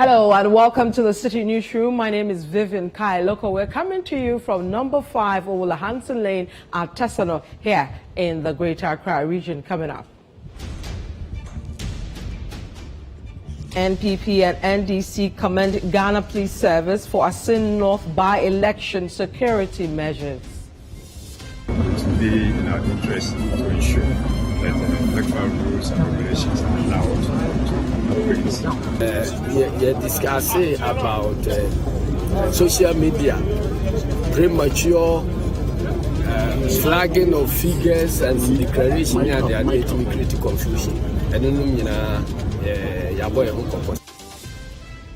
Hello and welcome to the Citi Newsroom. My name is Vivian Kai Loco. We're coming to you from number 5 Owola Hanson Lane at Asin North here in the Greater Accra region. Coming up, NPP and NDC commend Ghana Police Service for Asin North by-election security measures. It will be in our interest to ensure that electoral rules and regulations are allowed to You're discussing about social media, premature flagging of figures and declaration, and they are going to create confusion. And then,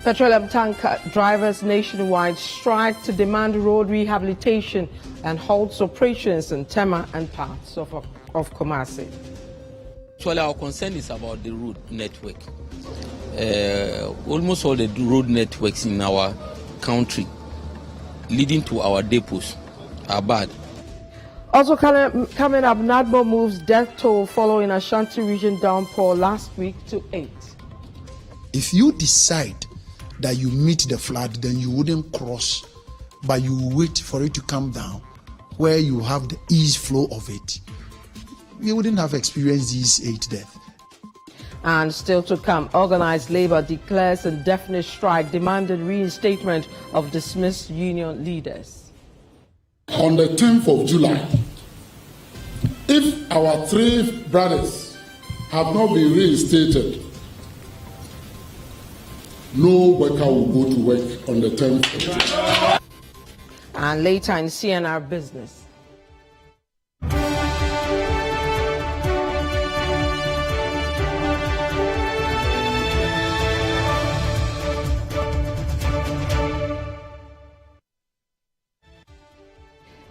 Petroleum tanker drivers nationwide strike to demand road rehabilitation and halts operations in Tema and parts of Kumasi. Actually, our concern is about the road network. Almost all the road networks in our country leading to our depots are bad. Also coming up, NADMO moves death toll following Ashanti region downpour last week to 8. If you decide that you meet the flood, then you wouldn't cross, but you wait for it to come down where you have the ease flow of it. You wouldn't have experienced these 8 deaths. And still to come, organized labor declares indefinite strike, demanded reinstatement of dismissed union leaders. On the 10th of July, if our 3 brothers have not been reinstated, no worker will go to work on the 10th of July. And later in CNR Business.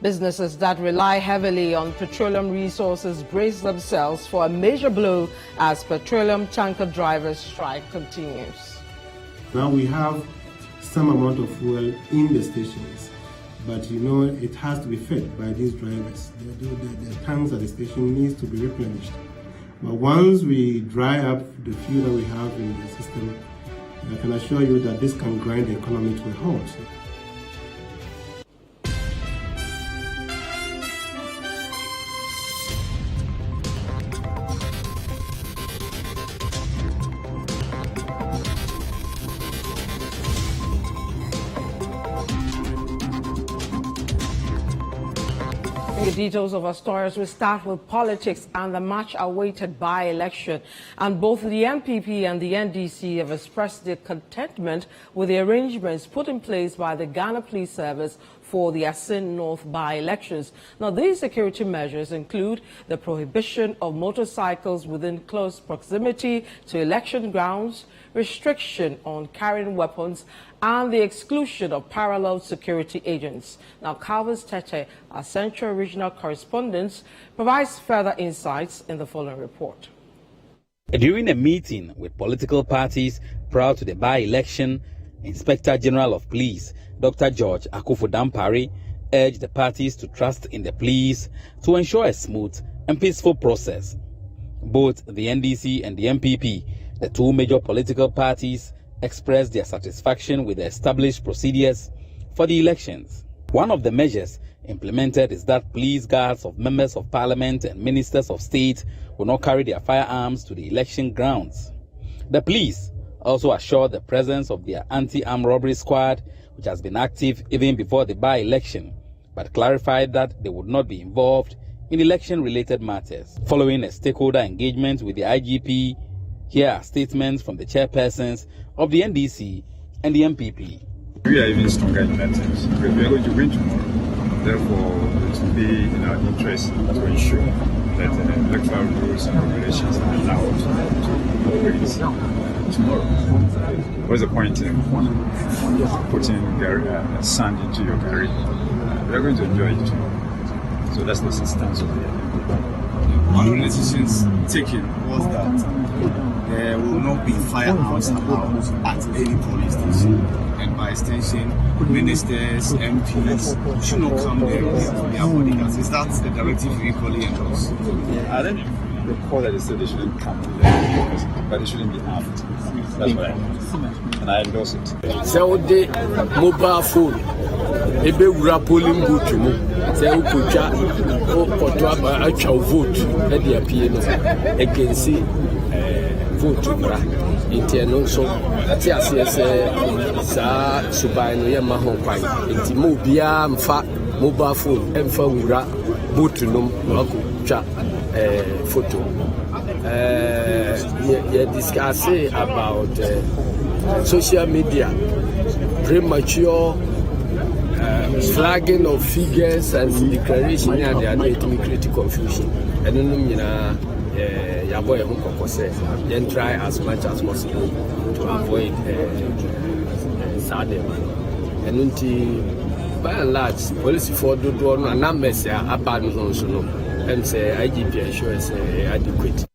Businesses that rely heavily on petroleum resources brace themselves for a major blow as petroleum tanker drivers' strike continues. Now we have some amount of fuel in the stations, but it has to be fed by these drivers. The tanks at the station needs to be replenished. But once we dry up the fuel that we have in the system, I can assure you that this can grind the economy to a halt. The details of our stories will start with politics and the much-awaited by-election. And both the NPP and the NDC have expressed their contentment with the arrangements put in place by the Ghana Police Service for the Asin North by-elections. Now, these security measures include the prohibition of motorcycles within close proximity to election grounds, restriction on carrying weapons, and the exclusion of parallel security agents. Now, Calvin Tete, our Central Regional Correspondent, provides further insights in the following report. During a meeting with political parties prior to the by-election, Inspector General of Police, Dr. George Akufu-Dampare, urged the parties to trust in the police to ensure a smooth and peaceful process. Both the NDC and the NPP, the 2 major political parties, expressed their satisfaction with the established procedures for the elections. One of the measures implemented is that police guards of members of parliament and ministers of state will not carry their firearms to the election grounds. The police also assured the presence of their anti-armed robbery squad, which has been active even before the by-election, but clarified that they would not be involved in election-related matters. Following a stakeholder engagement with the IGP, here are statements from the chairpersons of the NDC and the MPP. We are even stronger in that sense because we are going to win tomorrow. Therefore, it will be in our interest to ensure that electoral rules and regulations are allowed to operate tomorrow. What's the point in putting sand into your curry? We are going to enjoy it tomorrow. So that's the stance of the One of the decisions taken was that there will not be firearms allowed at any police station, and by extension, ministers, MPs should not come there with their bodyguards. Is that the directive you equally endorse? I don't recall that they said they shouldn't come there, but they shouldn't be armed. That's what I want. And I endorse it. So the mobile phone, ebe wura polling booth mu. Say who kucha, who kotoa actual vote. Edi apie no against vote wura. Inti no so ati ase sa subai no ye ma ho kwan. Inti mo bia mfa mobile phone emfa wura boot no akucha photo. You discuss about social media, premature flagging of figures and declaration, and they are not to create confusion. And then your boy then try as much as possible to avoid sadness. And by and large, police for the door and numbers are abandoned, so no, and say IGP ensures adequate.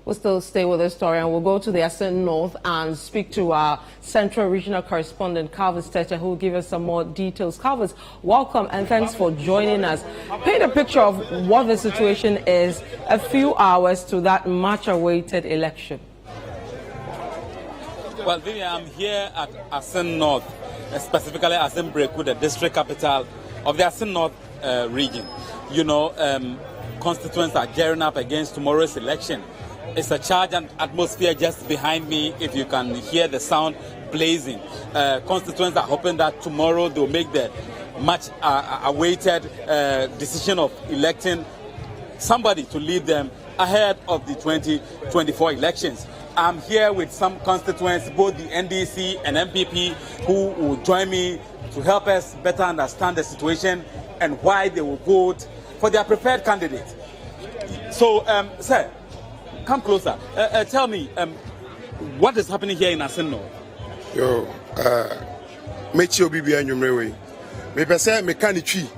We'll still stay with the story, and we'll go to the Asin North and speak to our Central Regional Correspondent, Calvis Tete, who will give us some more details. Calvis, welcome and thanks for joining us. Paint a picture of what the situation is a few hours to that much-awaited election. Well, Vivian, I'm here at Asin North, specifically Asin Breku, the district capital of the Asin North region. You know, constituents are gearing up against tomorrow's election. It's a charged atmosphere just behind me, if you can hear the sound blazing. Constituents are hoping that tomorrow they'll make the much awaited decision of electing somebody to lead them ahead of the 2024 elections. I'm here with some constituents, both the NDC and MPP, who will join me to help us better understand the situation and why they will vote for their preferred candidate. So, sir, come closer. Tell me, what is happening here in Asin North? Yo, mechi obibia nyumrewe. Me pese me kan twi.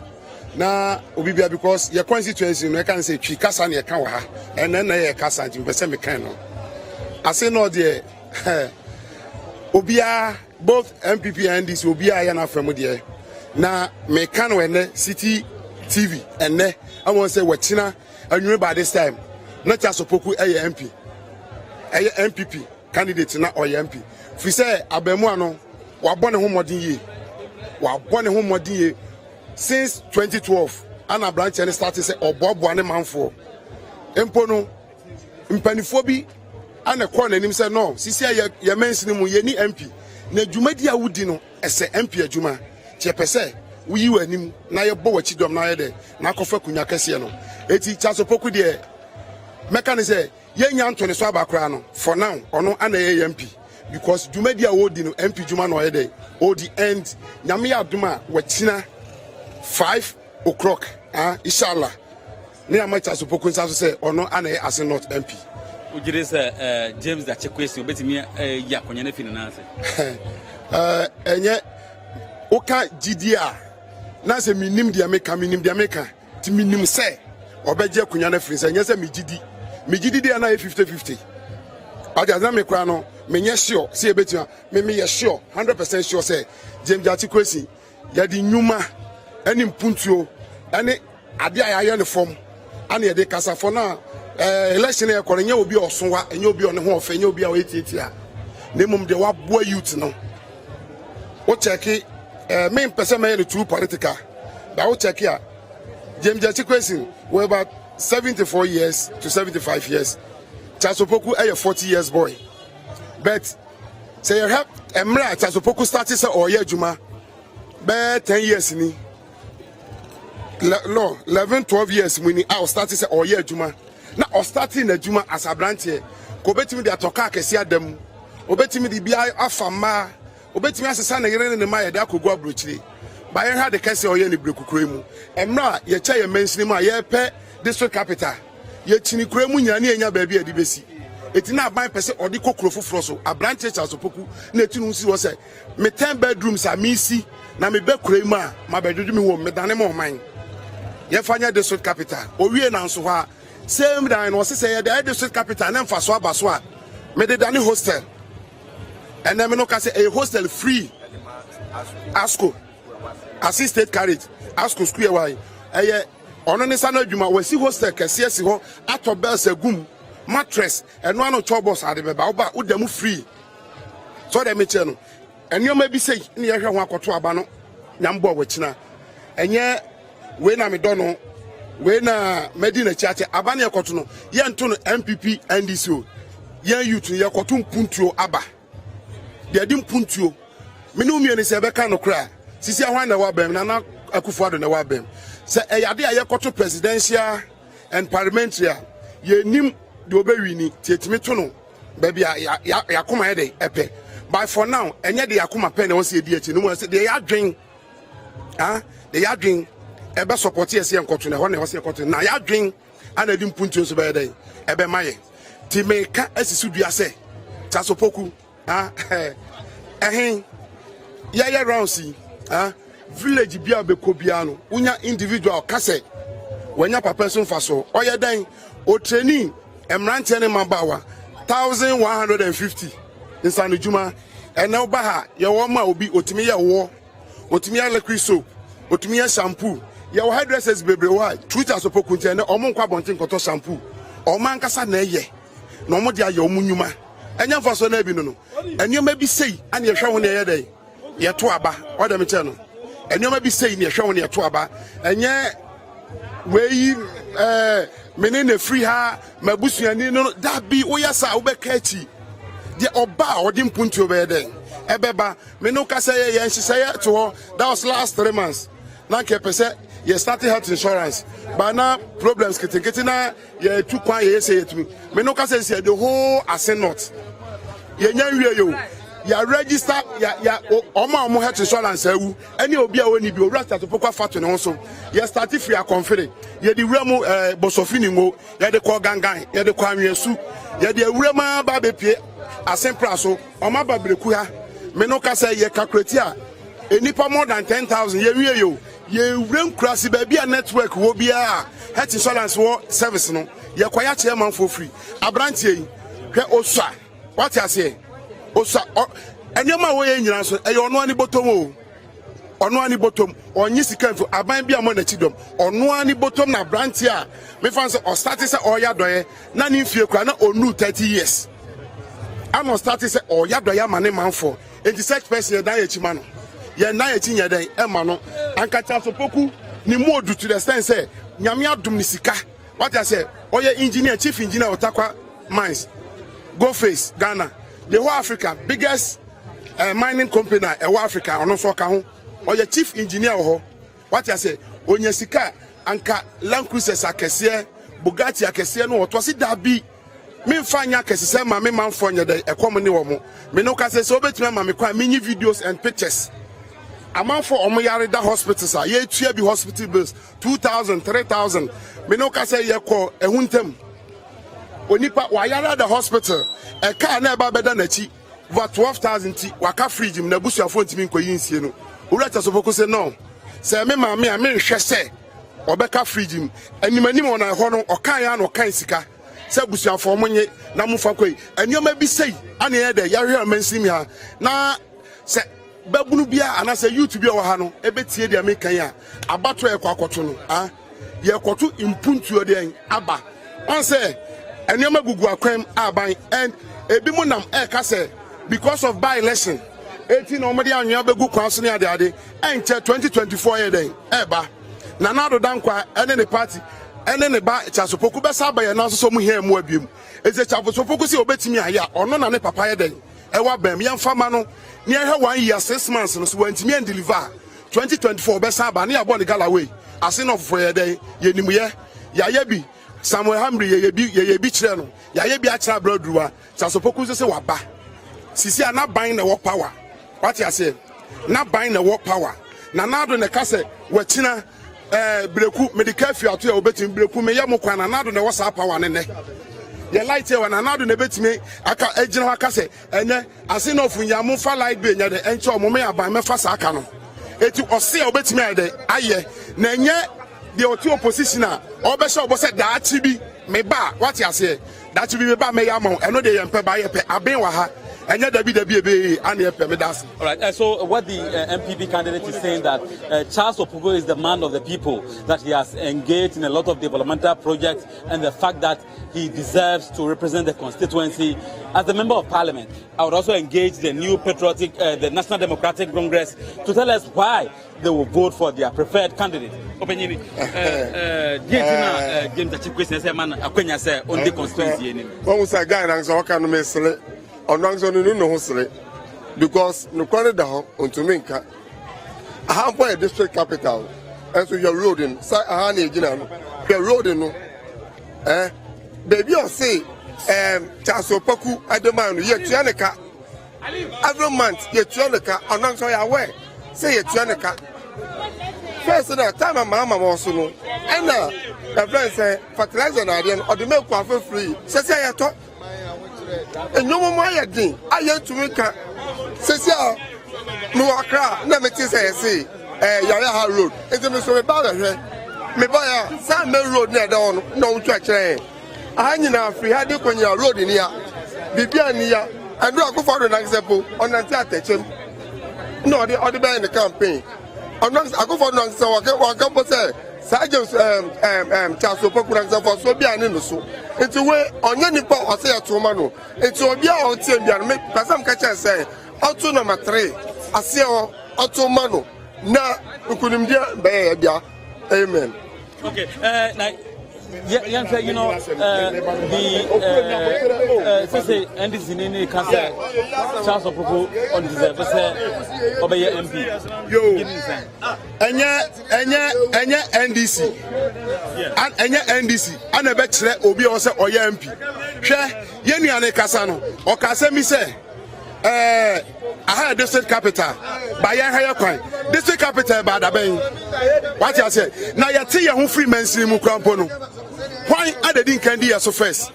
Na obibia because your constituency no can say twi kasa na ye kan wa ha. Enen na ye kasa nti me pese me kan no. Asin North there. Obia both MPP and NDC obia ya na famu there. Na me kan we ne Citi TV enne I want say wachina anwure by this time. Not just Opoku a MP, a MPP candidate na or MP. If we say Abemuano, we are born a home modern year since 2012. Anna Branch and started say or Bob one man for Empono Impanifobi and a corner him said no. Sisia ya mention mu ye ni MP. Na Jumadia Woodino as a MP a Juma. Chepese we you and him na your bow chidom na de na kofa kunya kese no. Eti Charles Opoku there. Mekane say yen yan to ne so abakra no for now ono ana ye MP because Jumadia wodi no MP Juma no yede o the end nyame aduma wachina 5 o'clock inshallah ne amacha so pokun sa so say ono ana ye Asin North MP ujire say James da chekwesi obetimi ya konya na fini na ase enye oka GDR na say minim dia meka ti minim say obeje konya na fini say enye say mi GD me gidi dey na 50-50 aja me kwa no me nye sure see ebetua me sure 100% sure say James Jati Kwesi ya di nyuma ani mpuntuo ani ade ayaye ne form ani e de kasa for na election e kwore nye obi osonwa enye obi one ho ofe nye obi a wetieti a na mum de wa boa youth no o check me pese me too political da o check ya James Jati Kwesi we about 74 years to 75 years. Chasopoku a 40 years boy. But say you help Emra Chasopoku started say or year Juma. Be 10 years ni. No, 11-12 years when I started say or year Juma. Now I starting the Juma as a branch here. Ko betimi de atoka akese adam. Obetimi de bia afama. Obetimi asesa na yere ne ma ye da kogu abrochire. Ba ye ha de kese or year ni brekukure mu. Emra ye cha ye mention ma ye pe district capital ye chini kure mu nya na enya ba bia di besi eti na ban pese odi kokro foforo so abranche Chasopoku na etinu nsi wo say me 10 bedrooms a me si na me be kure mu a ma bedodu me wo me dane mo man ye fanya district capital o wie na nso ha same dan no say ye the district capital na mfa so abaso a me de dane hostel and then me no ka say a hostel free ASCO assisted carriage ASCO square why ono ne sa na adwuma wasi hostel kese si ho atobel sagum mattress eno ano chobos ade beba wo ba udamu free so dem eche no enioma bi sei ne ye hwe ho akoto aba no nyambo wachina enye we na me dono we na medina chache aba ne akoto no ye nto no MPP NDC o ye youth ye akoto mpuntuo aba de adi mpuntuo me no mi eni se be ka no kra sisi ahwan na wa bem na Akufo-Addo na wa bem se eyade aye akoto presidential and parliamentary ye nim de obewini tietimi to no ba bia yakoma ye de epe but for now enye de yakoma pen na won se edi echi no mo se de yadwen de yadwen ebe support ye se enkoto na ho na ho se enkoto na yadwen ana di mpuntu so ba de ebe maye ti meka asisu dua se tasopoku ehin ya round si village bia be ko bia no unya individual kase wanya papa so mfa so oye dan o training emrante ne mabawa 1150 insanu juma ena oba ha ye wo ma obi otimi ye wo otimi ya liquid soap otimi ya shampoo ye wo hairdressers bebre wa twitter so pokunti ene omo nkwa bontin koto shampoo omo ankasa na eye na omo dia ye omo nyuma enya mfa so na bi no enioma bi sei ane ye hwe ho na ye dai ye to aba o da me che no enioma bi sei ne ye hwe ho na ye to aba enye we menene free ha mabusuani no da bi wo yasa wo be kachi de oba odi mpuntu obeden ebeba me no kasa ye nhise to that was last 3 months na ke pese ye started health insurance but now problems kete na ye tu kwan ye say yetumi me no kasa say the whole Asin North ye nyanwie yo ya register ya omo health insurance awu any obi a woni bi owura start pokwa fato ne so ye start free a confere ye di wuramu bosofini ngo ye de ko gangan ye de ko anwesu ye de wurama ba be pie Asin praso omo ba breku ha me no kasa ye calculate a enipa more than 10,000 ye wie yo ye wurem krasi ba bia network wo bia health insurance wo service no ye kwaya chairman for free abrantie yi hwe osua what you say osa enyoma wo ye nyina so e ono ani bottom o ono ani bottom onyi sika fu aban bia mo na chidom ono ani bottom na branch a me fan say o start say o ya doye na ni fie kura na onu 30 years am o start say o ya doye mane manfo enti such person dan ya chima no ye na ya chinya dan e ma no ankacha so poku ni modu to the sense say nyame adum ni sika what I say o ye engineer chief engineer Otakwa Mines Go Face Ghana the whole Africa biggest mining company e Africa ono so ka ho o ye chief engineer ho what I say onya sika anka Land Cruisers akese Bugatti akese no to si da bi me mfanya akese ma me manfo nya de ekom ne wo mo me no ka say so betima ma me kwa many videos and pictures amanfo omo yare da hospitals a ye tua bi hospital bills 2,000 3,000 me no ka say ye ko ehuntem onipa wa yare da hospital e car na eba beda na chi over 12,000 ti waka fridge na busuafo ntimi nkoyi nsie no owura tasofoko se no se me ma me a me hwe se obeka fridge animanim ona ho no okan ya no kan sika se busuafo monye na mufa koi enioma bi sei ane ye de yare amansim ha na se babunu bia ana se YouTube bia wo ha no ebetie dia me kan ya abato e kwakoto no ye kwato impuntuo de aba on say enioma gugu akwam aban and ebi mu nam e ka say because of by election 18 omodi anwa begu kwaso ne ade enche 2024 ye den eba na nado dankwa ene ne party ene ne ba chasopoku be saba ye na so mu hia mu abiem eze chasopoku si obetimi aya ono na ne papa ye den e wa bam ye mfama no ne he 1 year 6 months no so wantimi and deliver 2024 be saba ne abo ne galaway Asin North for ye den ye nimu ye ya ye bi Samuel Hamri ye bi kire no ya ye bi a kira broduwa chasopoku se waba sisi ana ban na work power what you say na ban na work power na nado ne kase wachina breku medical fee ato ya obetim breku me yam kwa na nado ne wasa power ne ye light here na nado ne betime aka ejina ha kase enye Asin North nyamu fa light be nya de enche omo me aban me fa sa aka no eti ose obetime ade aye na enye the opposition a obese obose da achi bi me ba what you say that be me ba me yam eno de yempe ba yepe aben wa ha And yet, be and all right. So, what the MPP candidate is saying that Charles Opogo is the man of the people, that he has engaged in a lot of developmental projects, and the fact that he deserves to represent the constituency as a member of parliament. I would also engage the new patriotic, the National Democratic Congress, to tell us why they will vote for their preferred candidate. Opinion. James Achikwe says, "Man, Akwenya say on the constituency." When we say guy, I'm so can we say, on no no because no quality down on to make a halfway district capital, and so you're roading. Say a honey, you're roading. Baby, I say, Charles Opoku at the man, yet Janaka. Every month, yet Janaka, and I'm so aware. Say it, Janaka. First, at that time, my mama was so no. And now, the friend say, fertilizer or the milk for free. Say, I thought, and no more I did. I had to make a say, no, Accra, never say, Yaya Road. It's a mystery about it. Me buy a San Road near down, no track. I know free had you when you're road in here. Bibiania, and do I go for an example on the touch. No, the other in the campaign. I go for an answer. I can say, Sergeant Charles Opoku for so be an innocent. It's a way on any part or say a tomano. It's a be out here and make some catch and say, Auto number 3, I see Auto Mano. Now, we couldn't be amen. Okay, now, you know, and this in any cancer, Charles Opoku on the obey MP. Yo, and NDC, and NDC, and a bachelor, Obi also or MP. Share Yeni and Casano, or Casemi say, I had a district capital by a higher coin. District capital by the bank. What I say? Now you see who free men see Mukrampono. Why I didn't can do so first?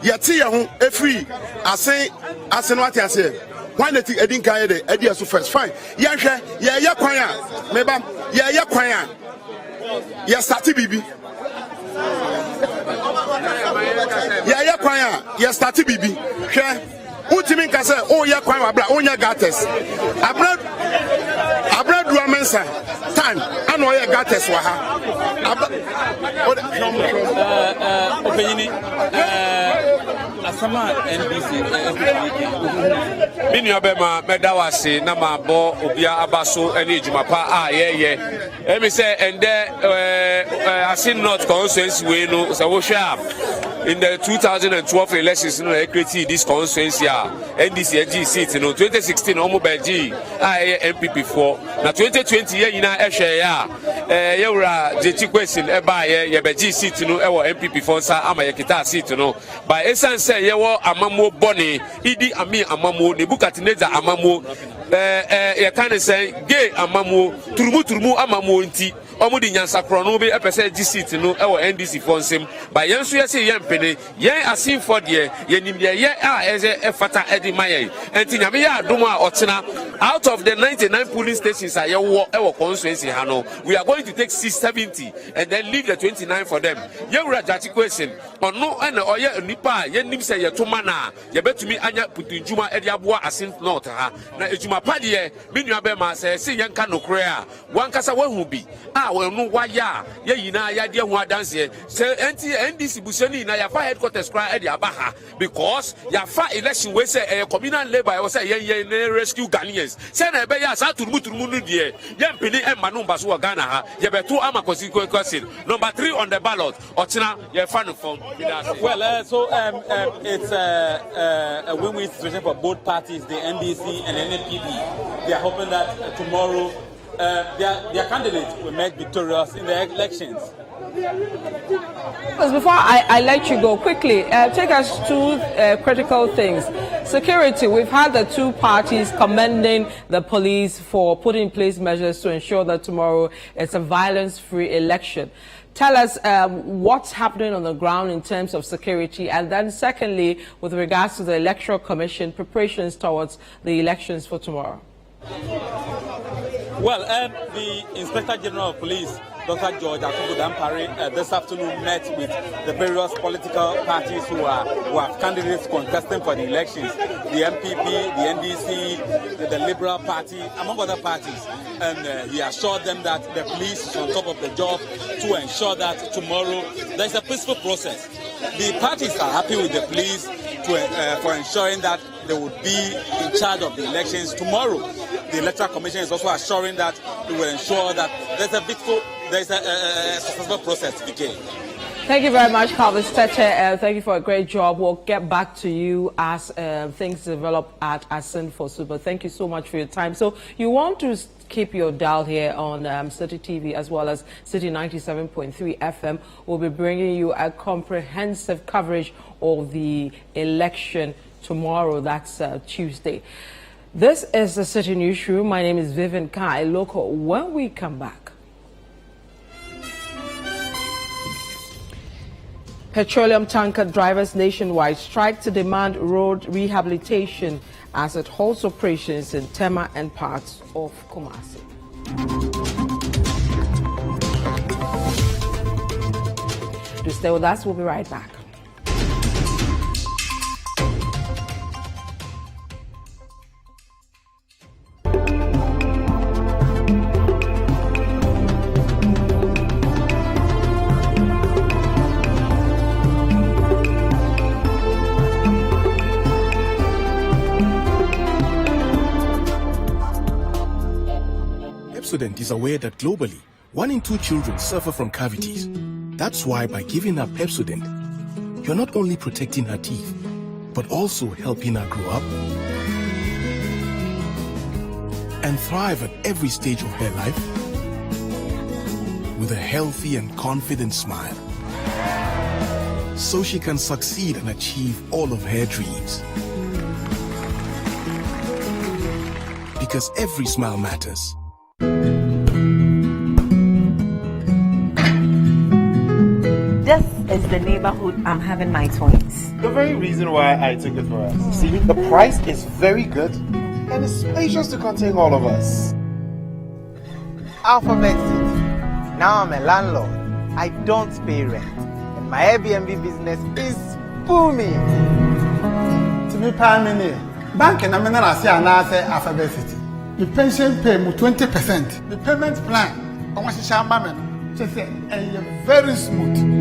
You see who a free. I say what I say. Why the thing I didn't carry the idea so first? Fine. Yeah, choir. Maybe yeah, choir. Yeah, Sati Bibi. Yeah, choir. Yeah, Sati Bibi. Who do you mean? Say, oh, yeah, quite oh, yeah, gates. I bred Ramensa time. I know yeah, gates. Asama NBC. Bema Medawasi, Namabo, Ubia Abaso, and Ijumapa, yeah. Let me say, and there, Asin North consensus, we know, so sharp. In the 2012 elections, no equity this consensus, NDC NG seat, 2016 Omobel G, MPP 4. Now 2020 year in Ashaya, Yura, the question, Yabaji seat, MPP 4, Amayakita seat, by essence, say, Yawa Amamo Bonnie, Idi Ami Amamo, Nebukatineza Amamo, you can say, gay Amamo, Turmu Amamo inti. Omudi nyansa krono be epese GC no e wo NDC fonsem ba yenso yesi yempene yen asin for de yenim de ye a eze efata edi maye enti nyame ya adom a otena out of the 99 polling stations a ye wo e wo constituency ha no we are going to take 670 and then leave the 29 for them ye wura jati question ono ene oye nipa ye nim se ye toma na ye betumi anya putunjuma edi aboa Asin North ha na ejuma pa de me nua be ma se yenka nokre a wankasa wahu bi well, no, why, ya, ya, dear, who dance here. Say, NDC Busoni, na ya headquarters cry at Yabaha because ya election we say a communal labor was a rescue Ghanaians. Send a bear, Satu Munu, dear, Yampini and Manumba, who are Ghana, Yabetu Amakosi question. Number 3 on the ballot, Ochina, your fan form. Well, so it's a win-win situation for both parties, the NDC and the NPP. They are hoping that tomorrow. Their candidates will make victorious in the elections. Before I let you go, quickly, take us to critical things. Security, we've had the two parties commending the police for putting in place measures to ensure that tomorrow it's a violence-free election. Tell us what's happening on the ground in terms of security, and then secondly, with regards to the Electoral Commission, preparations towards the elections for tomorrow. Well, the Inspector General of Police Dr. George Akufu Dampare this afternoon met with the various political parties who have candidates contesting for the elections, the MPP, the NDC, the Liberal Party, among other parties. And he assured them that the police is on top of the job to ensure that tomorrow there's a peaceful process. The parties are happy with the police for ensuring that they would be in charge of the elections tomorrow. The Electoral Commission is also assuring that it will ensure that there's a successful process again. Thank you very much, Calvis Tete. Thank you for a great job. We'll get back to you as things develop at Asin for Super. Thank you so much for your time. So you want to keep your dial here on Citi TV as well as Citi 97.3 FM. We'll be bringing you a comprehensive coverage of the election tomorrow. That's Tuesday. This is the Citi Newsroom. My name is Vivian Kai Loco. When we come back, petroleum tanker drivers nationwide strike to demand road rehabilitation as it halts operations in Tema and parts of Kumasi. To stay with us, we'll be right back. Pepsodent is aware that globally, 1 in 2 children suffer from cavities. That's why by giving her Pepsodent, you're not only protecting her teeth, but also helping her grow up and thrive at every stage of her life with a healthy and confident smile, so she can succeed and achieve all of her dreams. Because every smile matters. This is the neighborhood I'm having my twins. The very reason why I took it for us. See, the price is very good and it's spacious to contain all of us. Alphabet City. Now I'm a landlord. I don't pay rent. And my Airbnb business is booming. To be prime minister, bank and I'm not say Alphabet City. The pension pay 20%. The payment plan, I want to share just very smooth.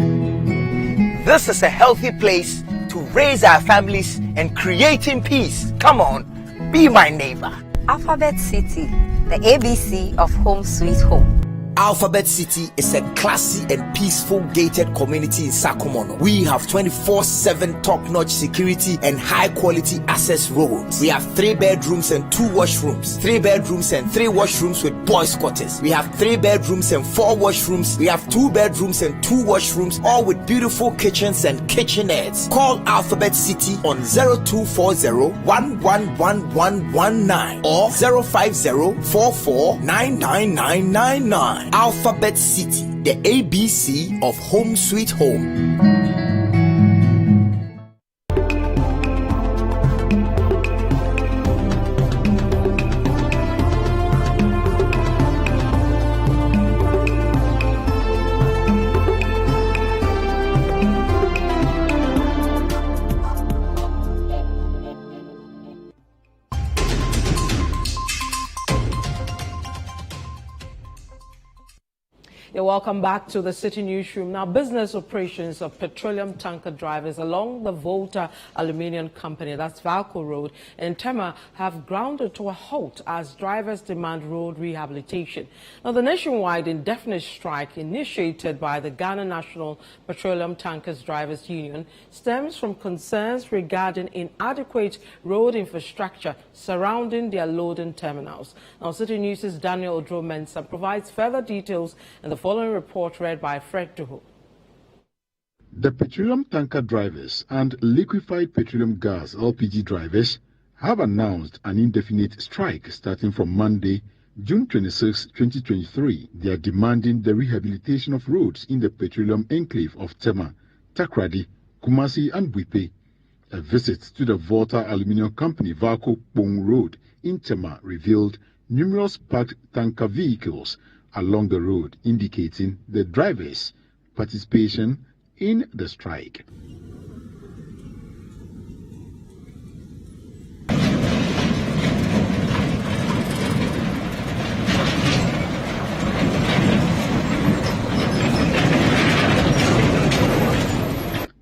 This is a healthy place to raise our families and creating peace. Come on, be my neighbor. Alphabet City, the ABC of Home Sweet Home. Alphabet City is a classy and peaceful gated community in Sakumono. We have 24/7 top-notch security and high-quality access roads. We have 3 bedrooms and 2 washrooms, 3 bedrooms and 3 washrooms with boys' quarters. We have 3 bedrooms and 4 washrooms. We have 2 bedrooms and 2 washrooms, all with beautiful kitchens and kitchenettes. Call Alphabet City on 0240-111119 or 050-44-99999. Alphabet City, the ABC of Home Sweet Home. Welcome back to the Citi Newsroom. Now, business operations of petroleum tanker drivers along the Volta Aluminium Company, that's Valco Road, in Tema have grounded to a halt as drivers demand road rehabilitation. Now, the nationwide indefinite strike initiated by the Ghana National Petroleum Tankers Drivers Union stems from concerns regarding inadequate road infrastructure surrounding their loading terminals. Now, Citi News' Daniel Odro-Mensah provides further details in the following report read by Fred Duho. The petroleum tanker drivers and liquefied petroleum gas LPG drivers have announced an indefinite strike starting from Monday, June 26, 2023. They are demanding the rehabilitation of roads in the petroleum enclave of Tema, Takrady, Kumasi and Buipe. A visit to the Volta Aluminium Company Valco Pong Road in Tema revealed numerous parked tanker vehicles along the road, indicating the drivers' participation in the strike.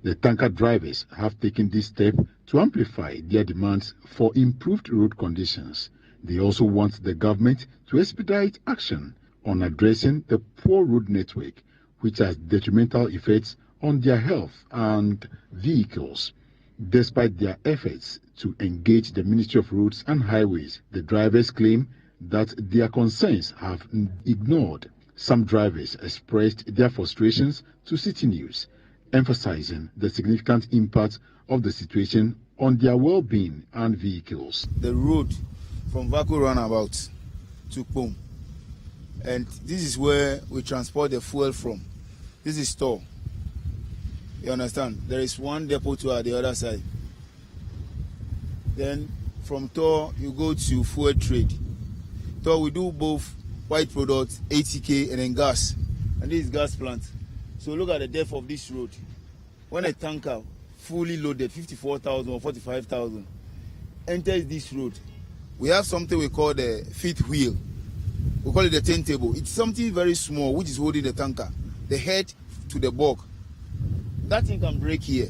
The tanker drivers have taken this step to amplify their demands for improved road conditions. They also want the government to expedite action on addressing the poor road network, which has detrimental effects on their health and vehicles. Despite their efforts to engage the Ministry of Roads and Highways, the drivers claim that their concerns have ignored. Some drivers expressed their frustrations to Citi News, emphasizing the significant impact of the situation on their well-being and vehicles. The road from Vaco Runabout to Pom, and this is where we transport the fuel from. This is store. You understand? There is one depot at the other side. Then from Tor you go to fuel trade. Tor we do both white products, 80k, and then gas. And this is gas plant. So look at the depth of this road. When a tanker fully loaded, 54,000 or 45,000, enters this road, we have something we call the fifth wheel. We call it the turntable. It's something very small which is holding the tanker, the head to the bulk. That thing can break here.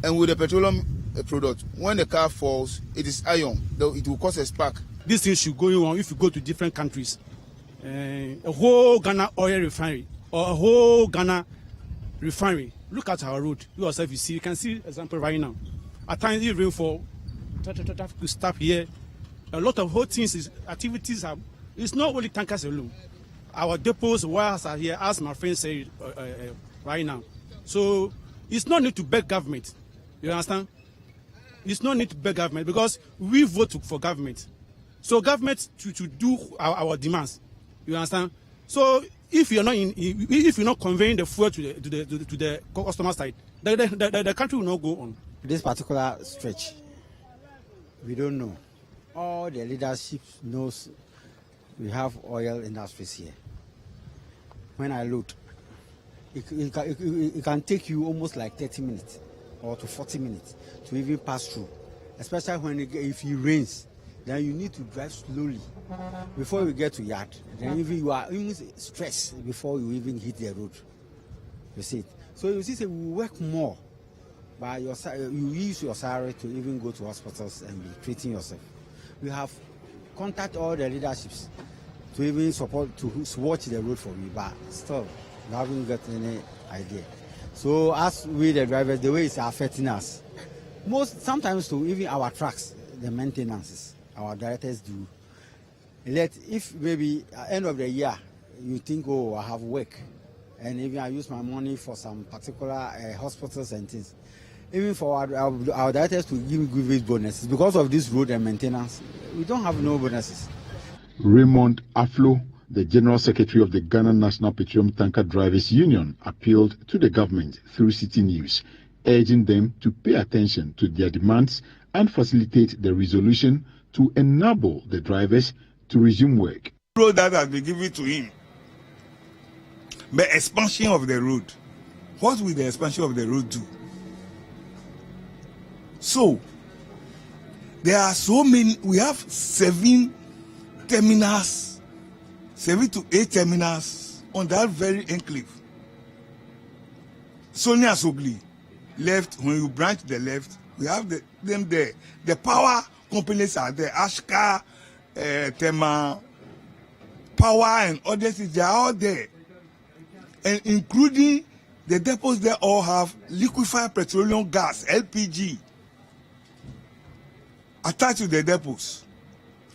And with the petroleum product, when the car falls, it is iron. It will cause a spark. This thing should go on if you go to different countries. A whole Ghana oil refinery or a whole Ghana refinery. Look at our road. You yourself, you can see example right now. At times, it rainfall, traffic to stop here. A lot of whole things, activities are. It's not only tankers alone. Our depots, wires are here, as my friend said right now. So it's not need to beg government. You understand? It's not need to beg government because we vote for government. So government to do our demands. You understand? So if you're not conveying the fuel to the customer side, the country will not go on. This particular stretch, we don't know. All the leadership knows we have oil industries here. When I load, it can take you almost like 30 minutes or to 40 minutes to even pass through, especially when if it rains. Then you need to drive slowly before you get to yard. Then even you are even stressed before you even hit the road. You see it. So you see, we work more, but you use your salary to even go to hospitals and be treating yourself. We have contacted all the leaderships to even support to watch the road for me, but still we haven't got any idea. So as we the drivers, the way it's affecting us, sometimes to even our trucks, the maintenances. Our directors do. If maybe at the end of the year you think, oh, I have work, and even I use my money for some particular hospitals and things, even for our directors to give these bonuses because of this road and maintenance, we don't have no bonuses. Raymond Aflo, the General Secretary of the Ghana National Petroleum Tanker Drivers Union, appealed to the government through Citi News, urging them to pay attention to their demands and facilitate the resolution to enable the drivers to resume work. The road that has been given to him, the expansion of the road, what will the expansion of the road do? So, there are so many, we have 7 terminals, 7 to 8 terminals on that very enclave. Sonia Sobli, left, when you branch the left, we have them there. The power companies are there, Ashka, Tema, Power and other things, they are all there. And including the depots, they all have liquefied petroleum gas, LPG, attached to the depots,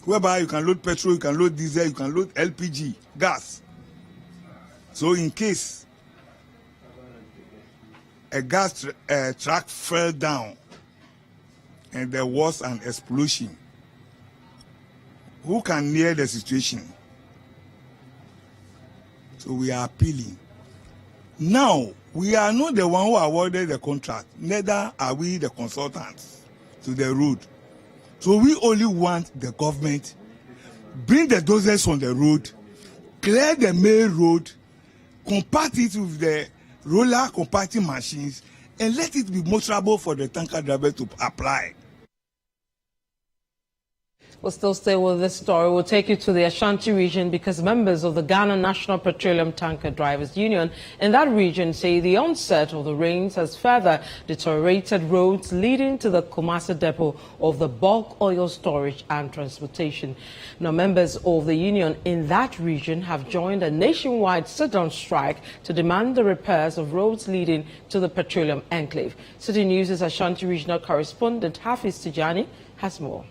whereby you can load petrol, you can load diesel, you can load LPG, gas. So in case a gas truck fell down and there was an explosion, who can near the situation? So we are appealing. Now, we are not the one who awarded the contract, neither are we the consultants to the road. So we only want the government bring the dozers on the road, clear the main road, compact it with the roller compacting machines, and let it be motorable for the tanker driver to apply. We'll still stay with this story. We'll take you to the Ashanti region because members of the Ghana National Petroleum Tanker Drivers Union in that region say the onset of the rains has further deteriorated roads leading to the Kumasi depot of the bulk oil storage and transportation. Now, members of the union in that region have joined a nationwide sit-down strike to demand the repairs of roads leading to the petroleum enclave. Citi News' Ashanti regional correspondent Hafiz Tijani has more.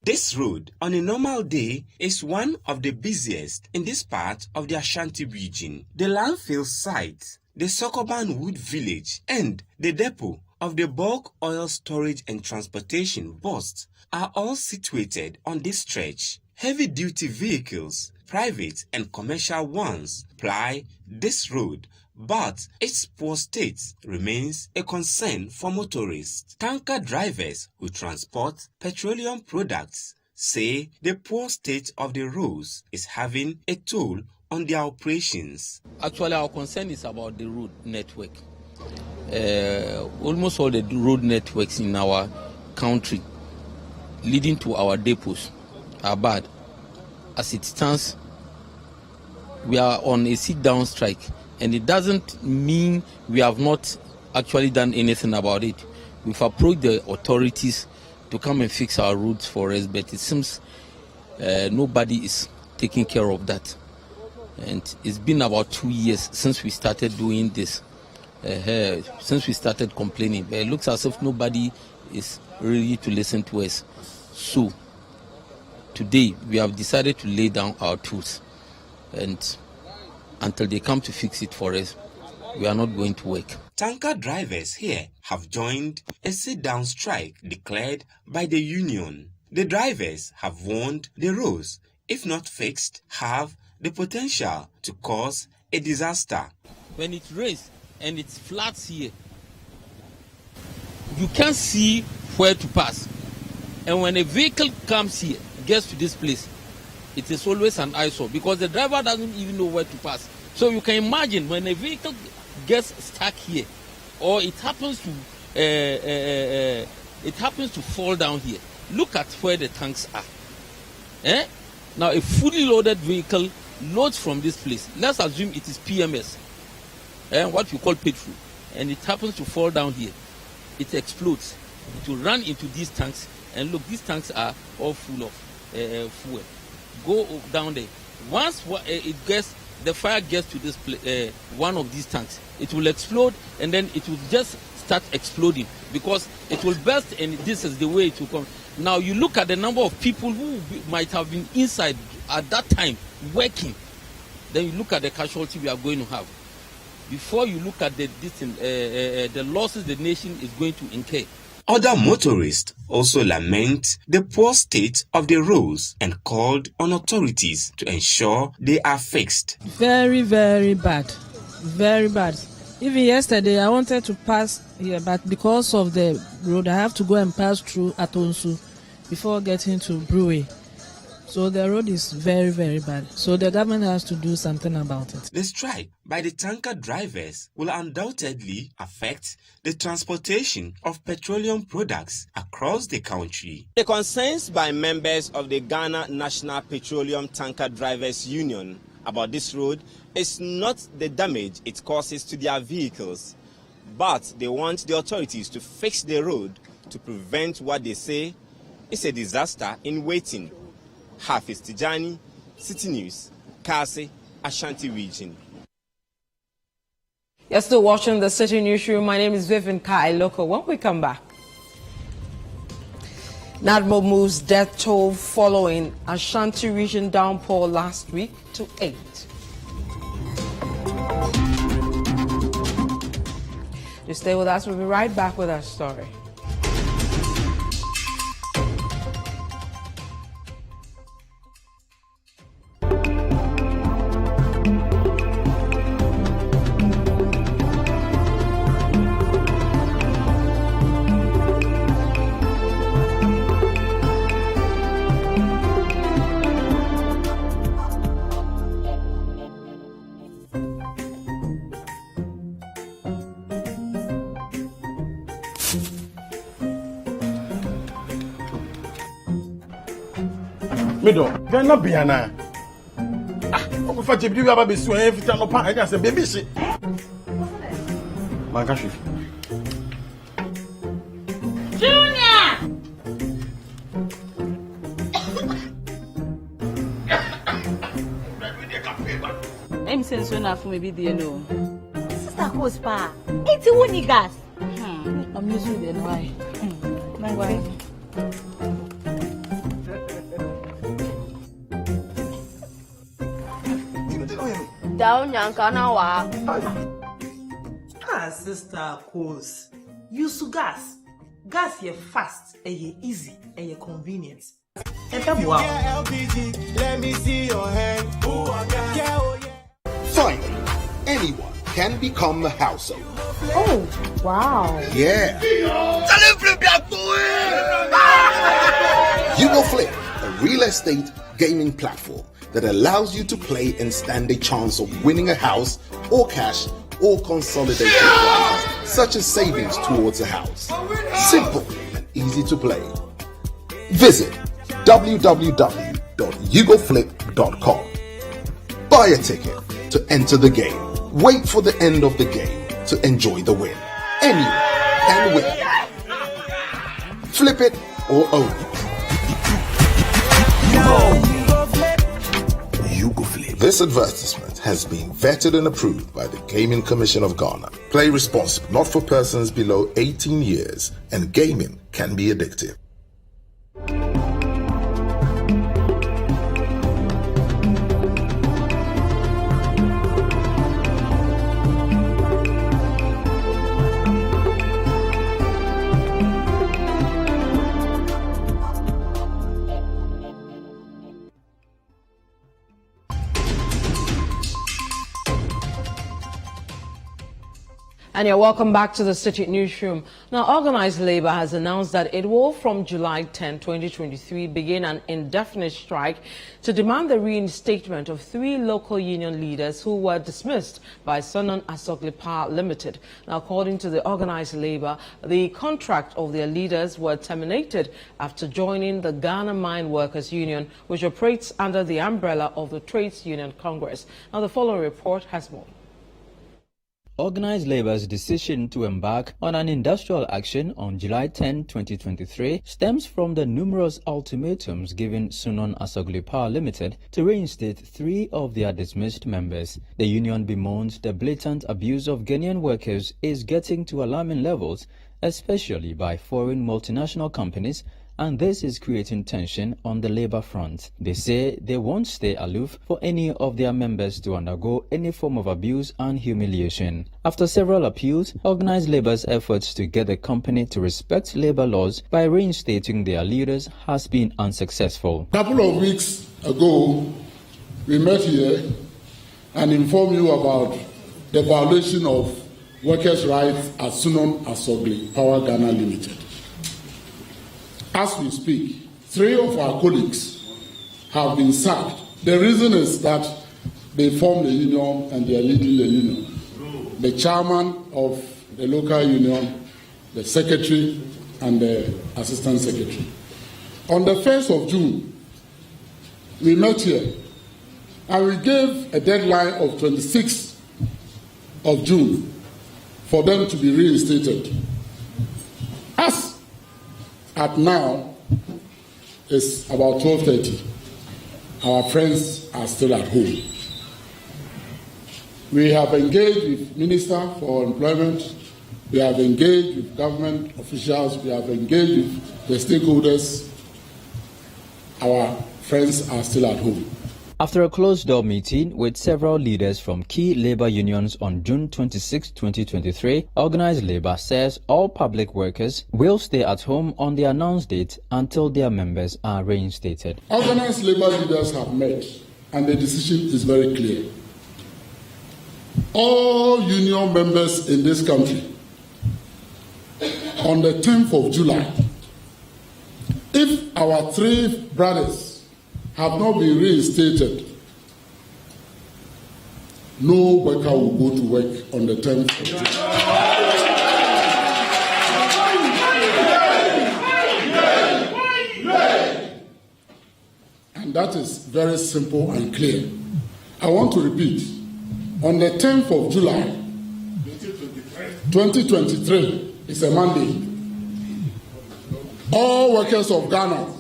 This road, on a normal day, is one of the busiest in this part of the Ashanti region. The landfill site, the Sokoban Wood Village, and the depot of the bulk oil storage and transportation bust are all situated on this stretch. Heavy-duty vehicles, private and commercial ones, ply this road, but its poor state remains a concern for motorists. Tanker drivers who transport petroleum products say the poor state of the roads is having a toll on their operations. Actually, our concern is about the road network. Almost all the road networks in our country leading to our depots are bad. As it stands, we are on a sit-down strike. And it doesn't mean we have not actually done anything about it. We've approached the authorities to come and fix our roads for us, but it seems nobody is taking care of that. And it's been about 2 years since we started doing this, since we started complaining. But it looks as if nobody is ready to listen to us. So today we have decided to lay down our tools, and until they come to fix it for us, we are not going to work. Tanker drivers here have joined a sit-down strike declared by the union. The drivers have warned the roads, if not fixed, have the potential to cause a disaster. When it rains and it floods here, you can't see where to pass. And when a vehicle comes here, gets to this place, it is always an eyesore because the driver doesn't even know where to pass. So you can imagine when a vehicle gets stuck here, or it happens to fall down here. Look at where the tanks are. Now a fully loaded vehicle loads from this place. Let's assume it is PMS, what we call petrol, and it happens to fall down here. It explodes. It will run into these tanks, and look, these tanks are all full of fuel. Go down there. Once the fire gets to this one of these tanks, it will explode, and then it will just start exploding because it will burst, and this is the way it will come. Now you look at the number of people who might have been inside at that time working. Then you look at the casualty we are going to have. Before you look at the losses the nation is going to incur. Other motorists also lament the poor state of the roads and called on authorities to ensure they are fixed. Very, very bad. Very bad. Even yesterday, I wanted to pass here, but because of the road, I have to go and pass through Atonsu before getting to Brewery. So the road is very, very bad. So the government has to do something about it. The strike by the tanker drivers will undoubtedly affect the transportation of petroleum products across the country. The concerns by members of the Ghana National Petroleum Tanker Drivers Union about this road is not the damage it causes to their vehicles, but they want the authorities to fix the road to prevent what they say is a disaster in waiting. Hafiz Tijani, Citi News, Kasi, Ashanti region. You're still watching the Citi Newsroom. My name is Vivian Kailoko. When we come back, NADMO moves death toll following Ashanti region downpour last week to 8. You stay with us. We'll be right back with our story. do. Gana biana. Ah, o fa je bi aba be su en fita no pa e ka se baby shi. Manga shi. Junior! I'm saying so enough for maybe the no. Sister Coach Pa, it's a winning gas. I'm used to it. Why? Why? Down Yankana wa. Ah, Sister Coach, use gas. Gas ye fast, ye easy, ye convenient. Let me see your hand. Finally, anyone can become a household. Oh, wow. Yeah. Flip, a real estate gaming platform that allows you to play and stand a chance of winning a house or cash or consolidated prizes, such as savings towards a house. Simple and easy to play. Visit www.yugoflip.com. Buy a ticket to enter the game. Wait for the end of the game to enjoy the win. Anyone can win. Flip it or own it. YugoFlip. This advertisement has been vetted and approved by the Gaming Commission of Ghana. Play responsibly, not for persons below 18 years, and gaming can be addictive. And you're welcome back to the Citi Newsroom. Now, organized labor has announced that it will, from July 10, 2023, begin an indefinite strike to demand the reinstatement of 3 local union leaders who were dismissed by Sunon Asogli Power Limited. Now, according to the organized labor, the contract of their leaders were terminated after joining the Ghana Mine Workers Union, which operates under the umbrella of the Trades Union Congress. Now, the following report has more. Organized labor's decision to embark on an industrial action on July 10, 2023 stems from the numerous ultimatums given Sunon Asogli Power Limited to reinstate 3 of their dismissed members. The union bemoans the blatant abuse of Ghanaian workers is getting to alarming levels, especially by foreign multinational companies, and this is creating tension on the labor front. They say they won't stay aloof for any of their members to undergo any form of abuse and humiliation. After several appeals, organized labor's efforts to get the company to respect labor laws by reinstating their leaders has been unsuccessful. A couple of weeks ago, we met here and informed you about the violation of workers' rights at Sunon Asogli Power Ghana Limited. As we speak, 3 of our colleagues have been sacked. The reason is that they formed a union and they are leading the union. The chairman of the local union, the secretary, and the assistant secretary. On the 1st of June, we met here and we gave a deadline of 26th of June for them to be reinstated. As at now, it's about 12:30. Our friends are still at home. We have engaged with Minister for Employment. We have engaged with government officials. We have engaged with the stakeholders. Our friends are still at home. After a closed-door meeting with several leaders from key labor unions on June 26, 2023, organized labor says all public workers will stay at home on the announced date until their members are reinstated. Organized labor leaders have met, and the decision is very clear. All union members in this country, on the 10th of July, if our 3 brothers have not been reinstated, no worker will go to work on the 10th of July. And that is very simple and clear. I want to repeat. On the 10th of July, 2023, it's a Monday. All workers of Ghana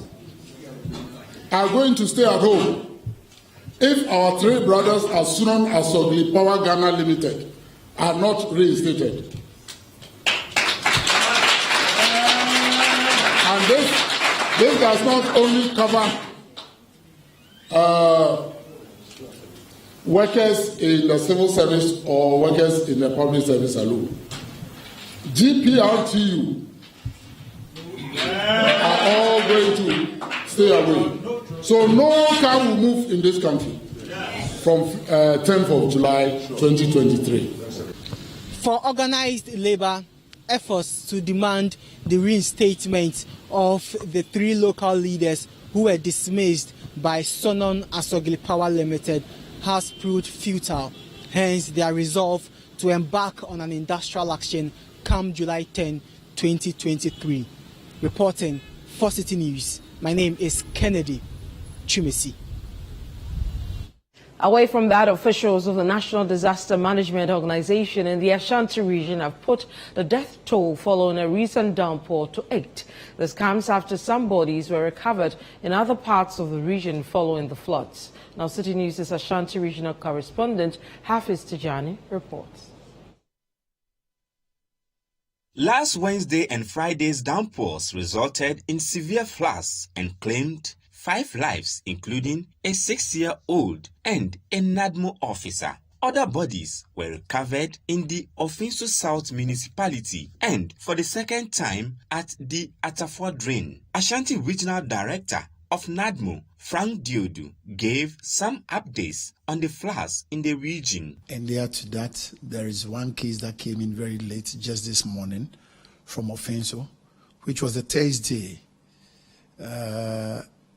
are going to stay at home if our three brothers Asin North Power Ghana Limited are not reinstated. And this does not only cover workers in the civil service or workers in the public service alone. GPRTU are all going to stay away. So no car will move in this country from 10th of July 2023. For organized labor, efforts to demand the reinstatement of the three local leaders who were dismissed by Sonon Asogli Power Limited has proved futile. Hence, their resolve to embark on an industrial action come July 10, 2023. Reporting for Citi News, my name is Kennedy Chumesi. Away from that, officials of the National Disaster Management Organization in the Ashanti region have put the death toll following a recent downpour to 8. This comes after some bodies were recovered in other parts of the region following the floods. Now, Citi News' Ashanti regional correspondent Hafiz Tijani reports. Last Wednesday and Friday's downpours resulted in severe floods and claimed 5 lives, including a 6-year-old and a NADMO officer. Other bodies were recovered in the Ofinsu South municipality and for the second time at the Atafoa Drain. Ashanti Regional Director of NADMO, Frank Diodu, gave some updates on the floods in the region. And there to that, there is one case that came in very late, just this morning, from Ofinsu, which was the Thursday.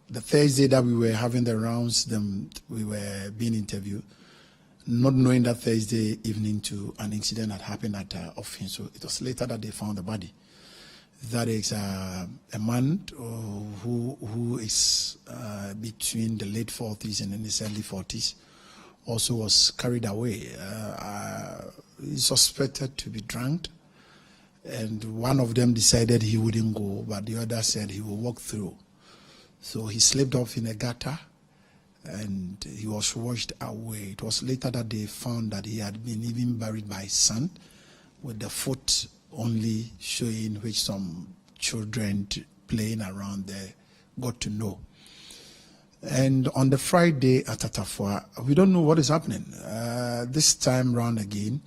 The Thursday that we were having the rounds, we were being interviewed, not knowing that Thursday evening to an incident that happened at Ofinsu. It was later that they found the body. That is a man who is between the late 40s and in his early 40s, also was carried away. He's suspected to be drunk, and one of them decided he wouldn't go, but the other said he will walk through. So he slipped off in a gutter and he was washed away. It was later that they found that he had been even buried by his son, with the foot only showing, which some children playing around there got to know. And on the Friday at Atafoa, we don't know what is happening. This time round again,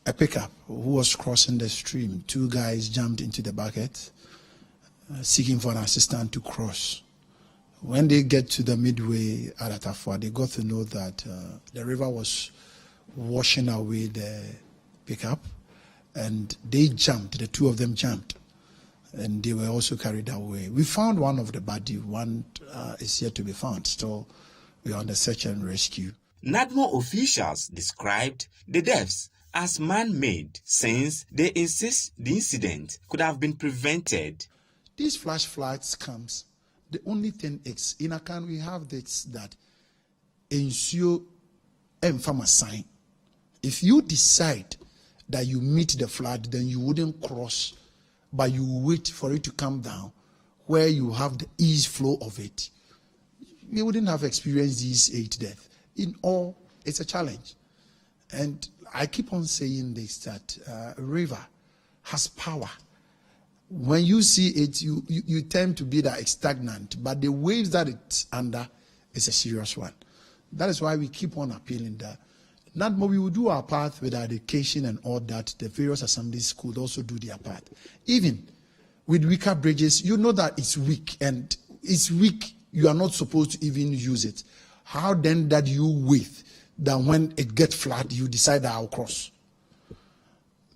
a pickup who was crossing the stream, 2 guys jumped into the bucket, seeking for an assistant to cross. When they get to the midway at Atafoa, they got to know that the river was washing away the pickup, and they jumped, the 2 of them jumped, and they were also carried away. We found one of the body, one is yet to be found. Still, we are on the search and rescue. NADMO officials described the deaths as man-made, since they insist the incident could have been prevented. These flash floods comes. The only thing is, in account we have this, that ensure farmer sign. If you decide that you meet the flood, then you wouldn't cross, but you wait for it to come down, where you have the ease flow of it. You wouldn't have experienced these 8 deaths. In all, it's a challenge. And I keep on saying this, that river has power. When you see it, you tend to be that stagnant, but the waves that it's under is a serious one. That is why we keep on appealing that not more we will do our part with our education and all that. The various assemblies could also do their part. Even with weaker bridges, you know that it's weak, and it's weak. You are not supposed to even use it. How then that you wait that when it gets flat, you decide that I'll cross?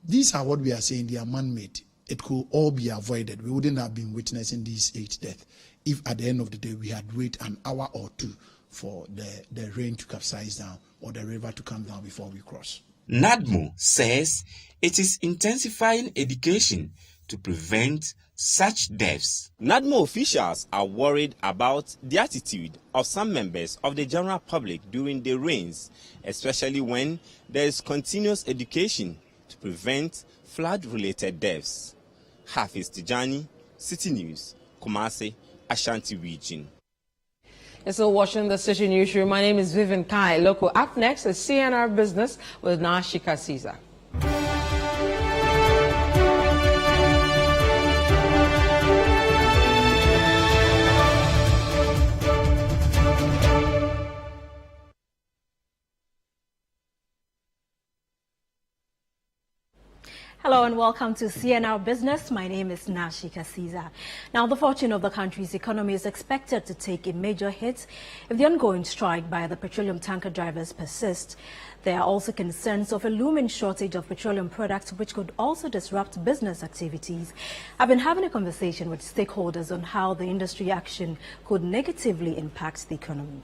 These are what we are saying. They are man-made. It could all be avoided. We wouldn't have been witnessing these 8 deaths if at the end of the day we had waited an hour or 2 for the rain to capsize down or the river to come down before we cross. NADMO says it is intensifying education to prevent such deaths. NADMO officials are worried about the attitude of some members of the general public during the rains, especially when there is continuous education to prevent flood-related deaths. Hafiz Tijani, Citi News, Kumasi, Ashanti region. You're still watching the Citi Newsroom. My name is Vivian Kai. Local. Up next is CNR Business with Nashika Caesar. Hello and welcome to CNR Business. My name is Nashika Caesar. Now, the fortune of the country's economy is expected to take a major hit if the ongoing strike by the petroleum tanker drivers persists. There are also concerns of a looming shortage of petroleum products, which could also disrupt business activities. I've been having a conversation with stakeholders on how the industry action could negatively impact the economy.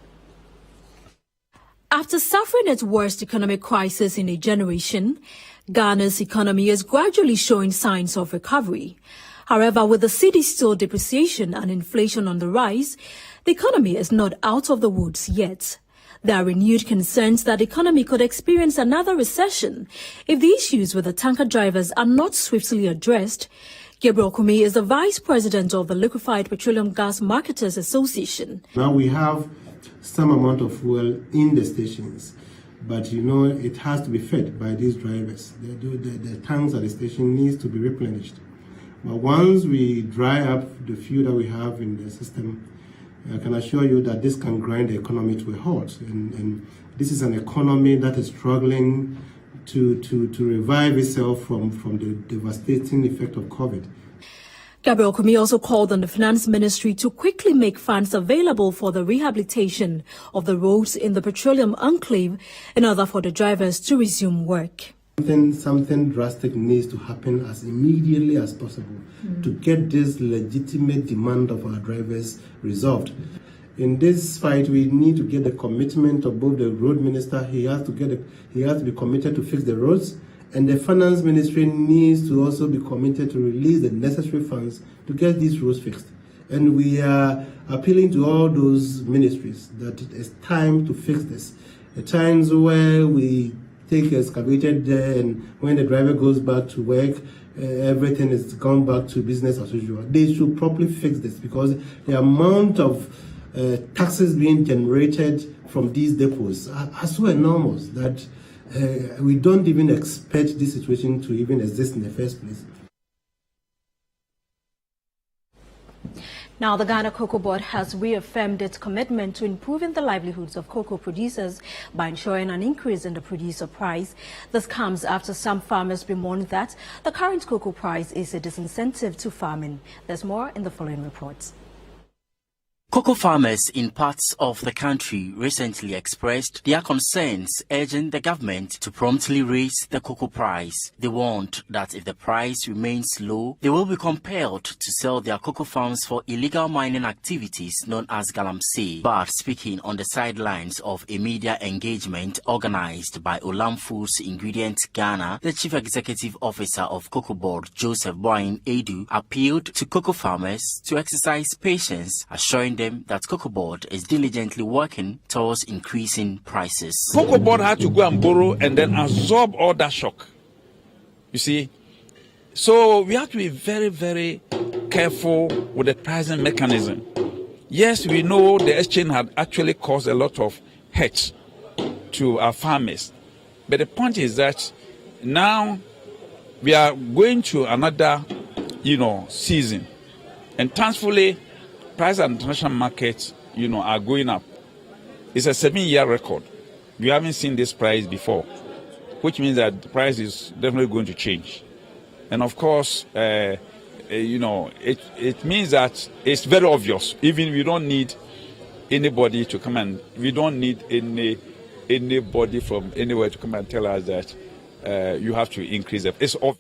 After suffering its worst economic crisis in a generation, Ghana's economy is gradually showing signs of recovery. However, with the cedi's still depreciation and inflation on the rise, the economy is not out of the woods yet. There are renewed concerns that the economy could experience another recession if the issues with the tanker drivers are not swiftly addressed. Gabriel Kumi is the Vice President of the Liquefied Petroleum Gas Marketers Association. Now we have some amount of fuel in the stations, but it has to be fed by these drivers. The tanks at the station needs to be replenished. But once we dry up the fuel that we have in the system, I can assure you that this can grind the economy to a halt. And this is an economy that is struggling to revive itself from the devastating effect of COVID. Gabriel Kumi also called on the Finance Ministry to quickly make funds available for the rehabilitation of the roads in the petroleum enclave in order for the drivers to resume work. Something drastic needs to happen as immediately as possible to get this legitimate demand of our drivers resolved. In this fight, we need to get the commitment of both the road minister. He has to be committed to fix the roads. And the Finance Ministry needs to also be committed to release the necessary funds to get these roads fixed. And we are appealing to all those ministries that it is time to fix this. At times where we take excavated there and when the driver goes back to work, everything is gone back to business as usual. They should properly fix this because the amount of taxes being generated from these depots are so enormous that we don't even expect this situation to even exist in the first place. Now, the Ghana Cocoa Board has reaffirmed its commitment to improving the livelihoods of cocoa producers by ensuring an increase in the producer price. This comes after some farmers bemoan that the current cocoa price is a disincentive to farming. There's more in the following reports. Cocoa farmers in parts of the country recently expressed their concerns, urging the government to promptly raise the cocoa price. They warned that if the price remains low, they will be compelled to sell their cocoa farms for illegal mining activities known as galamsey. But speaking on the sidelines of a media engagement organized by Olam Foods Ingredients Ghana, the Chief Executive Officer of Cocoa Board, Joseph Boyne Edu, appealed to cocoa farmers to exercise patience, assuring them that Cocoa Board is diligently working towards increasing prices. Cocoa Board had to go and borrow and then absorb all that shock. You see? So we have to be very, very careful with the pricing mechanism. Yes, we know the exchange had actually caused a lot of hurt to our farmers. But the point is that now we are going to another, season. And thankfully, price at international markets, are going up. It's a 7-year record. We haven't seen this price before, which means that the price is definitely going to change. And of course, it means that it's very obvious. Even we don't need anybody to come and we don't need anybody from anywhere to come and tell us that you have to increase it. It's obvious.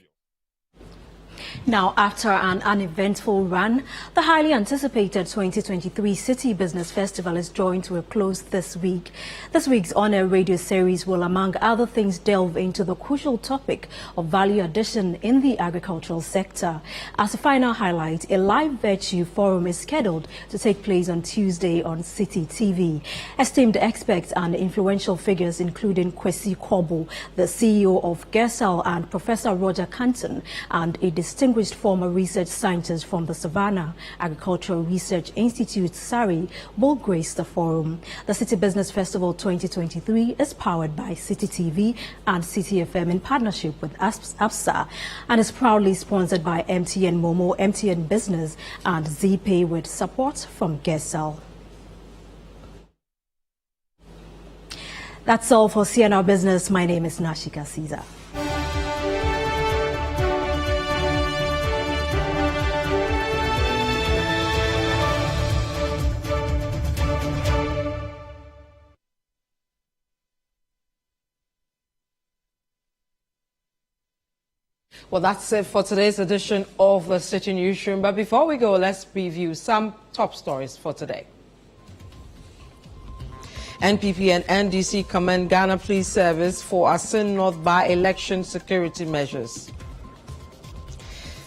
Now, after an uneventful run, the highly anticipated 2023 Citi Business Festival is drawing to a close this week. This week's on-air radio series will, among other things, delve into the crucial topic of value addition in the agricultural sector. As a final highlight, a live virtue forum is scheduled to take place on Tuesday on Citi TV. Esteemed experts and influential figures, including Kwesi Kobo, the CEO of Gesal, and Professor Roger Canton, and a distinguished former research scientist from the Savannah Agricultural Research Institute, SARI, will grace the forum. The Citi Business Festival 2023 is powered by Citi TV and Citi FM in partnership with APSA and is proudly sponsored by MTN Momo, MTN Business and ZPay with support from Gesal. That's all for CNR Business. My name is Nashika Caesar. Well, that's it for today's edition of the Citi Newsroom. But before we go, let's preview some top stories for today. NPP and NDC commend Ghana Police Service for Asin North by-election security measures.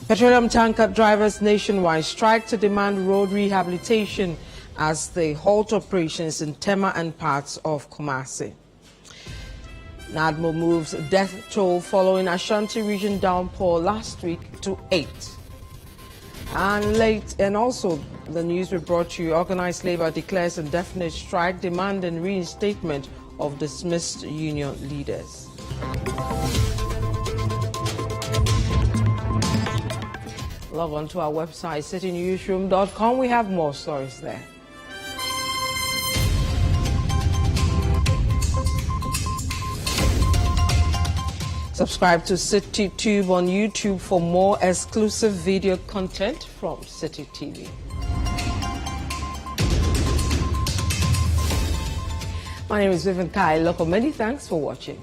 Petroleum tanker drivers nationwide strike to demand road rehabilitation as they halt operations in Tema and parts of Kumasi. NADMO moves death toll following Ashanti region downpour last week to 8. And also the news we brought to you, organized labor declares indefinite strike demanding reinstatement of dismissed union leaders. Log on to our website, citinewsroom.com. We have more stories there. Subscribe to CityTube on YouTube for more exclusive video content from Citi TV. My name is Vivian Kai Loco. Many thanks for watching.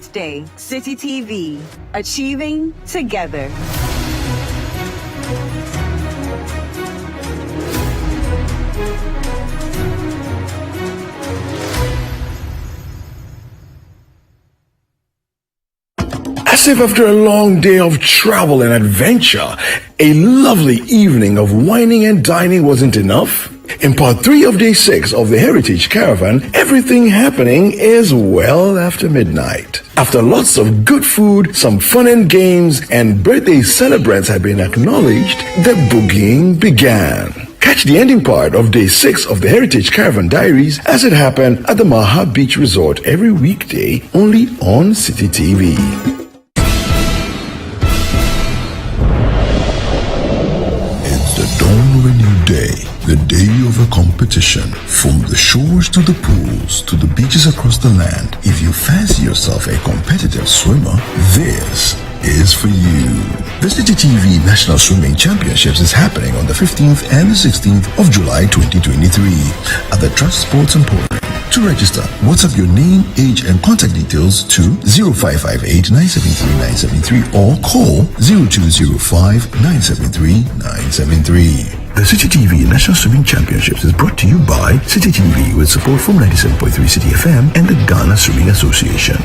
birthday. City TV, achieving together. As if after a long day of travel and adventure, a lovely evening of wining and dining wasn't enough. In part 3 of day 6 of the Heritage Caravan, everything happening is well after midnight. After lots of good food, some fun and games, and birthday celebrants had been acknowledged, the boogieing began. Catch the ending part of day 6 of the Heritage Caravan Diaries as it happened at the Maha Beach Resort every weekday only on Citi TV. The day of a competition. From the shores to the pools to the beaches across the land. If you fancy yourself a competitive swimmer, this is for you. The Citi TV National Swimming Championships is happening on the 15th and the 16th of July 2023 at the Trust Sports Emporium. To register, WhatsApp your name, age, and contact details to 0558 973 973 or call 0205 973 973. The Citi TV National Swimming Championships is brought to you by Citi TV with support from 97.3 Citi FM and the Ghana Swimming Association.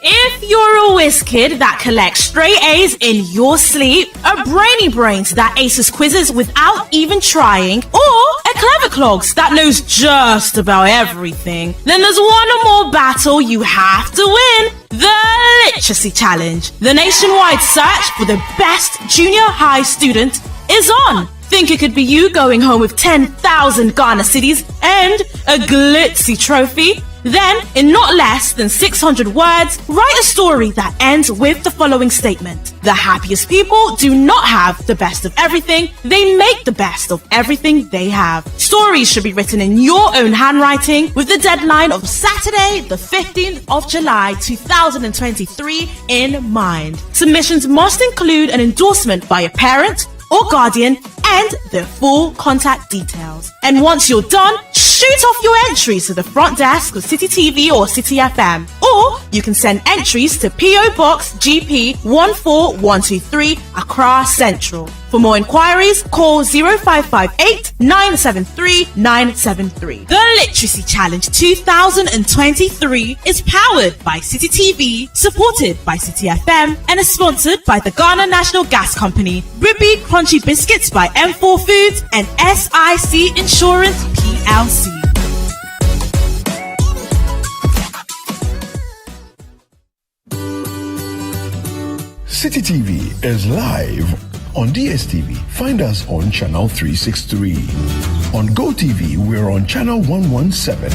If you're a whiz kid that collects straight A's in your sleep, a brainy brains that aces quizzes without even trying, or a clever clogs that knows just about everything, then there's one more battle you have to win. The Literacy Challenge. The nationwide search for the best junior high student is on. Think it could be you going home with 10,000 Ghana cedis and a glitzy trophy? Then, in not less than 600 words, write a story that ends with the following statement. The happiest people do not have the best of everything, they make the best of everything they have. Stories should be written in your own handwriting with the deadline of Saturday, the 15th of July 2023 in mind. Submissions must include an endorsement by a parent or guardian and their full contact details. And once you're done, shoot off your entries to the front desk of Citi TV or Citi FM. Or you can send entries to PO Box GP 14123 Accra Central. For more inquiries, call 0558 973 973. The Literacy Challenge 2023 is powered by Citi TV, supported by Citi FM, and is sponsored by the Ghana National Gas Company, Ribby Crunchy Biscuits by M4 Foods, and SIC Insurance PLC. Citi TV is live on DSTV. Find us on channel 363. On GoTV, we're on channel 117.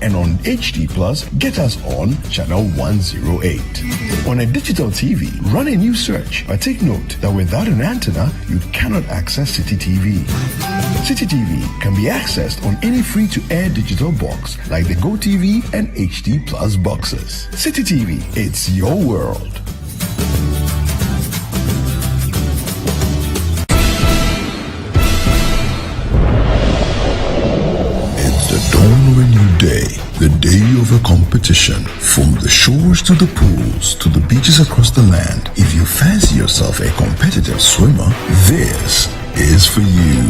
And on HD Plus, get us on channel 108. On a digital TV, run a new search, but take note that without an antenna, you cannot access Citi TV. Citi TV can be accessed on any free-to-air digital box like the GoTV and HD Plus boxes. Citi TV, it's your world. Dawn of a new day, the day of a competition. From the shores to the pools to the beaches across the land. If you fancy yourself a competitive swimmer, this is for you.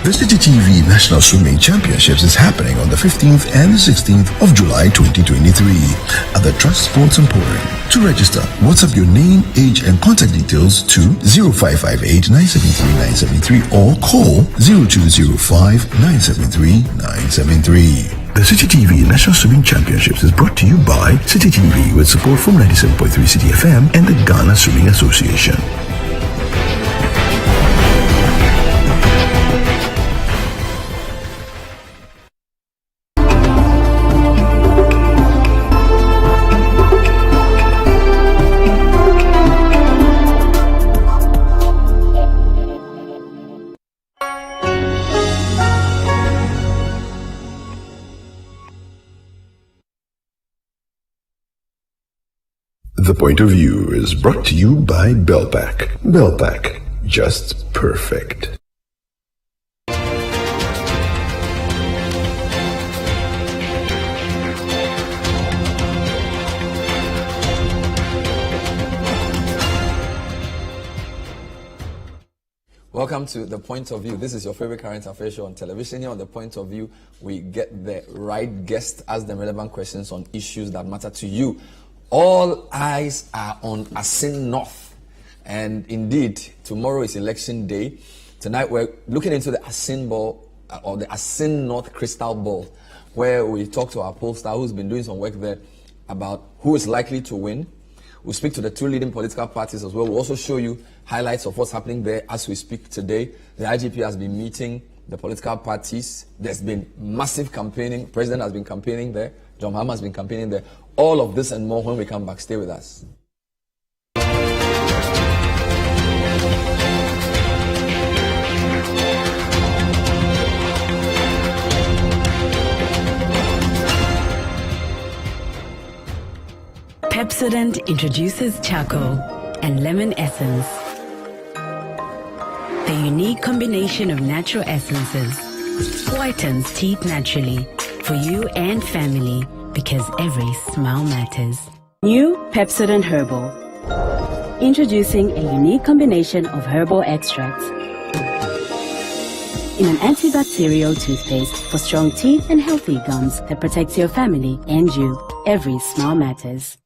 The Citi TV National Swimming Championships is happening on the 15th and the 16th of July 2023 at the Trust Sports Emporium. To register, WhatsApp your name, age, and contact details to 0558 973 973 or call 0205 973 973. The Citi TV National Swimming Championships is brought to you by Citi TV with support from 97.3 Citi FM and the Ghana Swimming Association. The Point of View is brought to you by Bellpack. Bellpack, just perfect. welcome to The Point of View. This is your favorite current affairs show on television. Here on The Point of View, we get the right guest, ask them relevant questions on issues that matter to you. All eyes are on Asin North. And indeed, tomorrow is election day. Tonight we're looking into the Asin Ball, or the Asin North Crystal Ball, where we talk to our pollster who's been doing some work there about who is likely to win. We'll speak to the two leading political parties as well. We'll also show you highlights of what's happening there as we speak today. The IGP has been meeting the political parties. There's been massive campaigning. The President has been campaigning there. John Mahama has been campaigning there. All of this and more when we come back. Stay with us. Pepsodent introduces charcoal and lemon essence. The unique combination of natural essences whitens teeth naturally for you and family, because every smile matters. New Pepsodent Herbal. Introducing a unique combination of herbal extracts in an antibacterial toothpaste for strong teeth and healthy gums that protects your family and you. Every smile matters.